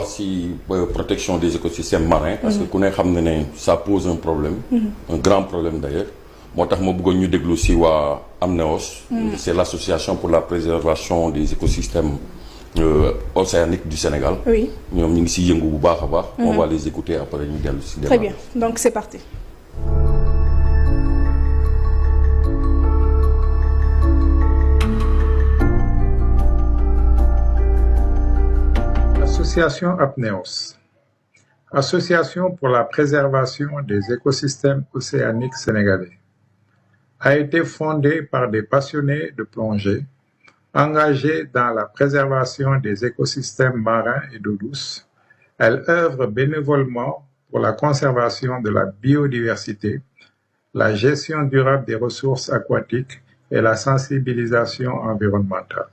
wax ci protection des écosystèmes marins. parce que ku ne xam na ne ça pose un problème. un grand problème d'ailleurs. moo tax ma bëggoon ñu déglu ci waa AMNEOS. c'est l'association pour la préservation des écosystèmes océaniques du Sénégal. oui ñoom ñu ngi ci yëngu bu baax a baax. on va les écouter après ñu dellu ci débat. très bien donc c'est parti. Association APNEOS, Association pour la préservation des écosystèmes océaniques sénégalais, a été fondée par des passionnés de plongée engagés dans la préservation des écosystèmes marins et d'eau douce. Elle œuvre bénévolement pour la conservation de la biodiversité, la gestion durable des ressources aquatiques et la sensibilisation environnementale.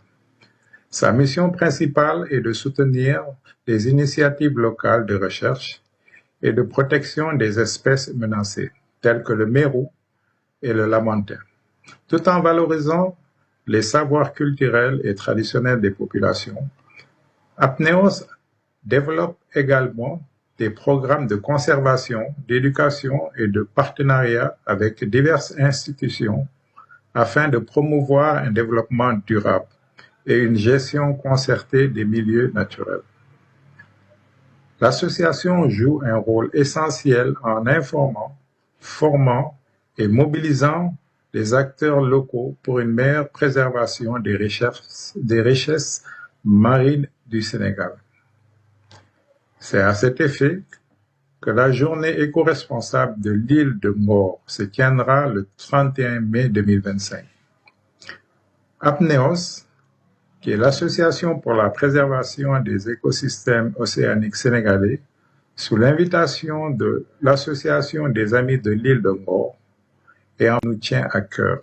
Sa mission principale est de soutenir les initiatives locales de recherche et de protection des espèces menacées, telles que le mérou et le lamantin, tout en valorisant les savoirs culturels et traditionnels des populations. APNEOS développe également des programmes de conservation, d'éducation et de partenariat avec diverses institutions afin de promouvoir un développement durable et une gestion concertée des milieux naturels. L'association joue un rôle essentiel en informant, formant et mobilisant les acteurs locaux pour une meilleure préservation des richesses marines du Sénégal. C'est à cet effet que la journée éco-responsable de l'île de Ngor se tiendra le 31 mai 2025. APNEOS, qui est l'Association pour la préservation des écosystèmes océaniques sénégalais, sous l'invitation de l'Association des Amis de l'île de Ngor, et en nous tient à cœur,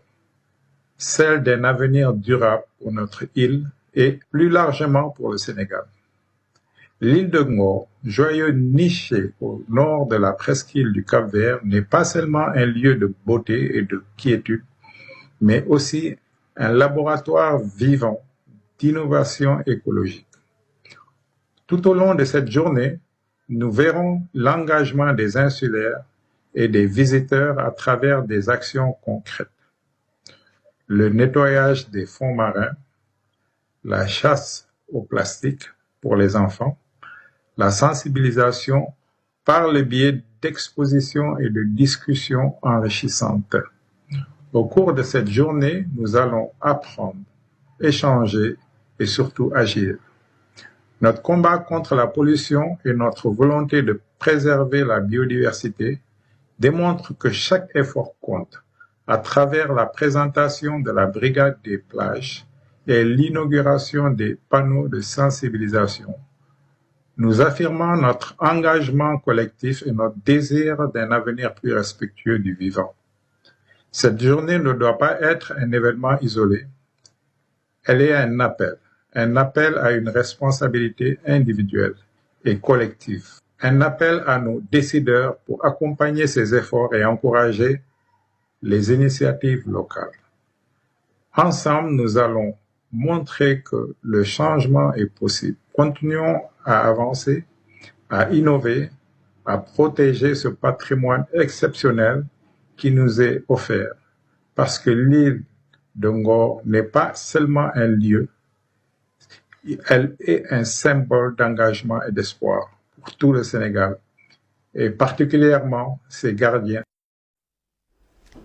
celle d'un avenir durable pour notre île et plus largement pour le Sénégal. L'île de Ngor, joyeux niché au nord de la presqu'île du Cap-Vert, n'est pas seulement un lieu de beauté et de quiétude, mais aussi un laboratoire vivant d'innovation écologique. Tout au long de cette journée, nous verrons l'engagement des insulaires et des visiteurs à travers des actions concrètes. Le nettoyage des fonds marins, la chasse au plastique pour les enfants, la sensibilisation par le biais d'expositions et de discussions enrichissantes. Au cours de cette journée, nous allons apprendre, échanger et surtout agir. Notre combat contre la pollution et notre volonté de préserver la biodiversité démontrent que chaque effort compte à travers la présentation de la brigade des plages et l'inauguration des panneaux de sensibilisation. Nous affirmons notre engagement collectif et notre désir d'un avenir plus respectueux du vivant. Cette journée ne doit pas être un événement isolé. Elle est un appel à une responsabilité individuelle et collective, un appel à nos décideurs pour accompagner ces efforts et encourager les initiatives locales. Ensemble, nous allons montrer que le changement est possible. Continuons à avancer, à innover, à protéger ce patrimoine exceptionnel qui nous est offert, parce que l'île de Ngor n'est pas seulement un lieu, elle est un symbole d'engagement et d'espoir pour tout le Sénégal, et particulièrement ses gardiens.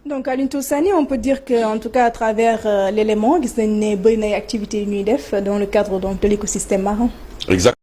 Donc Alioune Toussaint, on peut dire que, en tout cas à travers l'élément, gis nañ ne bëri na activités yu ñuy def dans le cadre donc de l'écosystème marin. Exactement.